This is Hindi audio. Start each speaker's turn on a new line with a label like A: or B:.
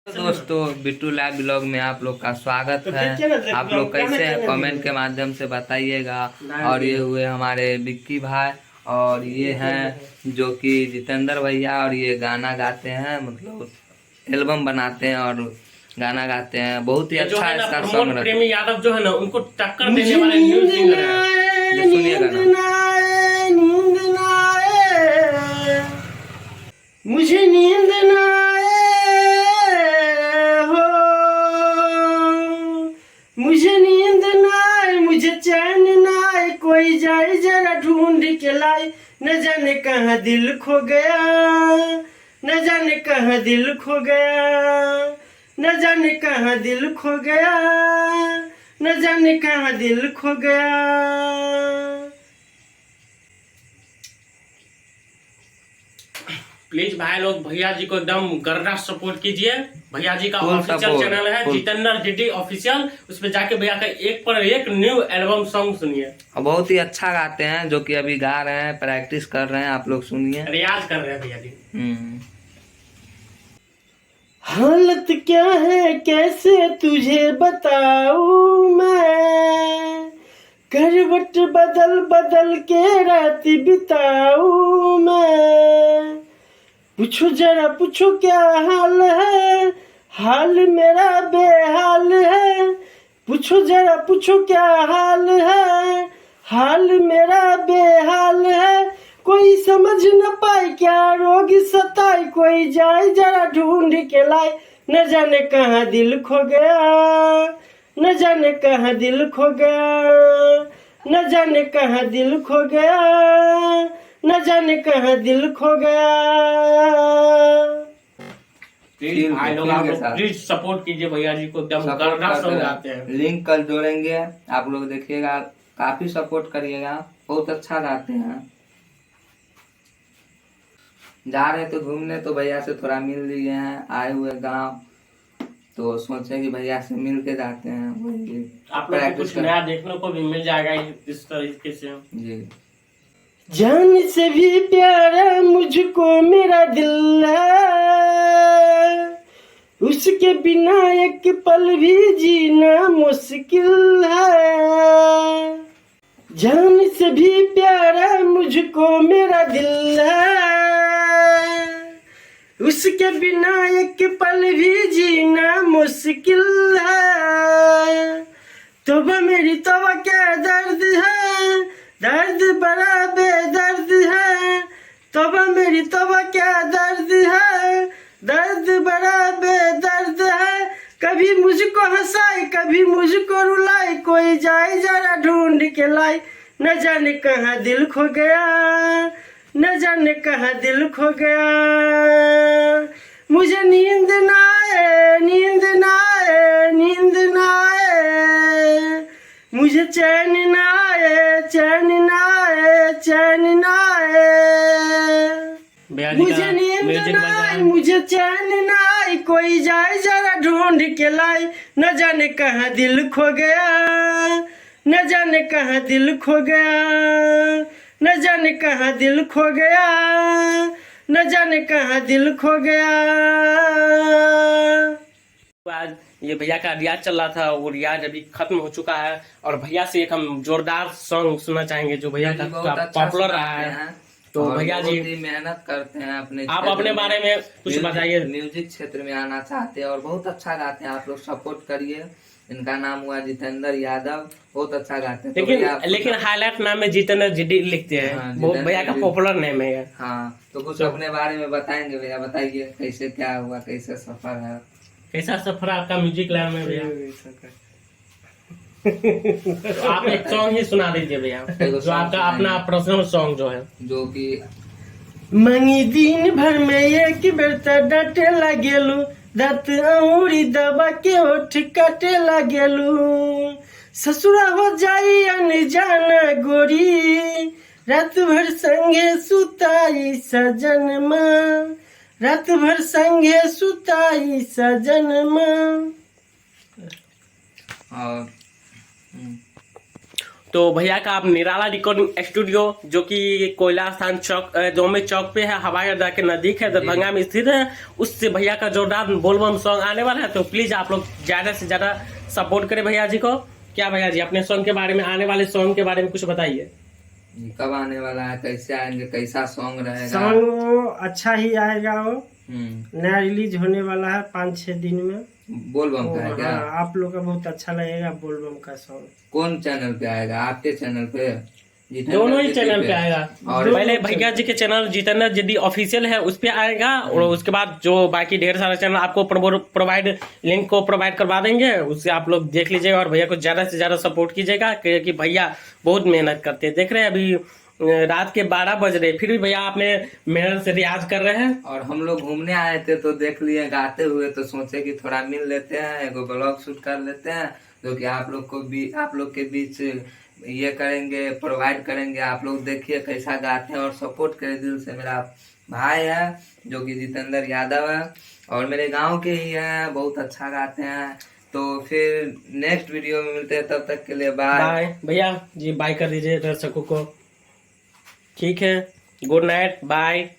A: दोस्तों बिट्टू लाइव ब्लॉग में आप लोग का स्वागत है। आप लोग कैसे हैं कमेंट के माध्यम से बताइएगा। और ये हुए हमारे विक्की भाई और ये हैं जो कि जितेंद्र भैया, और ये गाना गाते हैं, मतलब एल्बम बनाते हैं और गाना गाते हैं। बहुत ही अच्छा है इसका सॉन्ग।
B: प्रेमी यादव जो है ना, उनको टक्कर देने वाले न्यूज़ सिंगर हैं।
A: सुनिएगा
C: मुझे नींद ना हो, मुझे नींद ना आए, मुझे चैन ना आए, कोई जाए जरा ढूंढ के लाए। न जाने कहाँ दिल खो गया, न जाने कहाँ दिल खो गया, न जाने कहाँ दिल खो गया, न जाने कहाँ दिल खो गया।
B: प्लीज भाई लोग भैया जी को एकदम गर्रा सपोर्ट कीजिए। भैया जी का ऑफिशियल चैनल है जितेंद्र जीडी ऑफिशियल, उसमें जाके भैया का एक पर एक न्यू एल्बम सॉन्ग सुनिए।
A: बहुत ही अच्छा गाते हैं, जो कि अभी गा रहे हैं, प्रैक्टिस कर रहे हैं। आप लोग सुनिए,
B: रियाज कर रहे हैं भैया जी।
C: हालत क्या है कैसे तुझे बताऊं मैं, करवट बदल बदल के रात बिताऊं मैं। पूछो जरा पूछो क्या हाल है, हाल मेरा बेहाल है। पूछो जरा पूछो क्या हाल है, हाल मेरा बेहाल है। कोई समझ न पाए क्या रोग सताए, कोई जाए जरा ढूंढ के लाए। न जाने कहाँ दिल खो गया, न जाने कहाँ दिल खो गया, न जाने कहाँ दिल खो गया, न जाने कहाँ दिल खो गया।
B: प्लीज सपोर्ट कीजिए भैया जी को, एकदम गर्रा सॉन्ग गाते हैं।
A: लिंक कल जोड़ेंगे, आप लोग देखिएगा, काफी सपोर्ट करिएगा। बहुत अच्छा गाते हैं। जा रहे तो घूमने, तो भैया से थोड़ा मिल लिए हैं, आए हुए गांव, तो सोचे कि भैया से मिल के जाते हैं।
B: आप लोग को कुछ नया देखने को भी मिल जाएगा इस तरीके से
A: जी।
C: जान से भी प्यारा मुझको मेरा दिल है, उसके बिना एक पल भी जीना मुश्किल है। जान से भी प्यारा मुझको मेरा दिल है, उसके बिना एक पल भी जीना मुश्किल है। तोबा मेरी तोबा क्या दर्द है, दर्द बड़ा बेदर्द है। तोबा मेरी तोबा क्या दर्द है, दर्द बड़ा बेदर्द है। कभी मुझको हंसाए कभी मुझको रुलाए, कोई जाए जरा ढूंढ के लाए। न जाने कहाँ दिल खो गया, न जाने कहाँ दिल खो गया। मुझे नींद ना आए, नींद ना आए, नींद ना आए। मुझे चैन ना आए, चैन ना आए, चैन ना आए। मुझे नींद ना आए, मुझे चैन ना आए, कोई जाए जरा ढूंढ के लाए। न जाने कहाँ दिल खो गया, न जाने कहाँ दिल खो गया, न जाने कहाँ दिल खो गया, न जाने कहाँ दिल खो गया।
B: आज ये भैया का रियाज चल रहा था, वो रियाज अभी खत्म हो चुका है। और भैया से एक हम जोरदार सॉन्ग सुनना चाहेंगे जो भैया का पॉपुलर रहा है। तो भैया जी
A: मेहनत करते हैं अपने,
B: आप अपने बारे में कुछ बताइए।
A: म्यूजिक क्षेत्र में आना चाहते हैं और बहुत अच्छा गाते हैं, आप लोग सपोर्ट करिए। इनका नाम हुआ जितेंद्र यादव, बहुत अच्छा गाते हैं।
B: लेकिन हाईलाइट नाम में जितेंद्र जीडी लिखते हैं। हाँ, बहुत भैया का पॉपुलर नेम है।
A: हाँ, तो कुछ अपने बारे में बताएंगे भैया, बताइए कैसे क्या हुआ, कैसे सफर है,
B: कैसा सफर आपका म्यूजिक लाइन में भैया। तो आप एक सॉन्ग ही सुना दीजिए भैया, जो आपका अपना पर्सनल सॉन्ग जो है, जो कि
C: मंगी दिन भर में एक बेर त डांटे लागेलू, दांत अंगूरी दबा के होठ काटे लागेलू। ससुरा हो जाई अनजाना गोरी, रात भर संगे सुताई सजन माँ, रात भर संगे सुताई सजन माँ।
B: तो भैया का आप निराला रिकॉर्डिंग स्टूडियो जो कि कोयला स्थान चौक जोमे चौक पे है, हवाई अड्डा के नजदीक है, दरभंगा में स्थित है, उससे भैया का जोरदार बोलबम सॉन्ग आने वाला है। तो प्लीज आप लोग ज्यादा से ज्यादा सपोर्ट करें भैया जी को। क्या भैया जी अपने सॉन्ग के बारे में, आने वाले सॉन्ग के बारे में कुछ बताइए।
A: कब आने वाला है, कैसे आएंगे, कैसा सॉन्ग रहेगा?
C: सॉन्ग अच्छा ही आएगा, वो नया रिलीज होने वाला है 5-6 दिन में।
A: बोलबम का है क्या?
C: हाँ, आप लोग का बहुत अच्छा लगेगा बोलबम का सॉन्ग।
A: कौन चैनल पे आएगा? आपके चैनल पे?
B: दोनों ही चैनल पे आएगा। और पहले भैया जी के चैनल जितेंद्र जिद्दी ऑफिशियल है उस पे आएगा, और उसके बाद जो बाकी ढेर सारा चैनल आपको प्रोवाइड लिंक को प्रोवाइड करवा देंगे, उससे आप लोग देख लीजिएगा और भैया को ज्यादा से ज्यादा सपोर्ट कीजिएगा, क्योंकि भैया बहुत मेहनत करते हैं। देख रहे हैं अभी रात के 12 बज रहे, फिर भी भैया आपने मेहनत से रियाज कर रहे हैं।
A: और हम लोग घूमने आए थे तो देख लिए गाते हुए, तो सोचे कि थोड़ा मिल लेते हैं, एगो ब्लॉग शूट कर लेते हैं, जो कि आप लोग के बीच ये करेंगे, प्रोवाइड करेंगे। आप लोग देखिए कैसा गाते हैं और सपोर्ट करें दिल से। मेरा भाई है जो कि जितेंद्र यादव है और मेरे गांव के ही है, बहुत अच्छा गाते हैं। तो फिर नेक्स्ट वीडियो में मिलते हैं, तब तक के लिए बाय।
B: भैया जी बाय कर दीजिए दर्शकों को। ठीक है, गुड नाइट, बाय।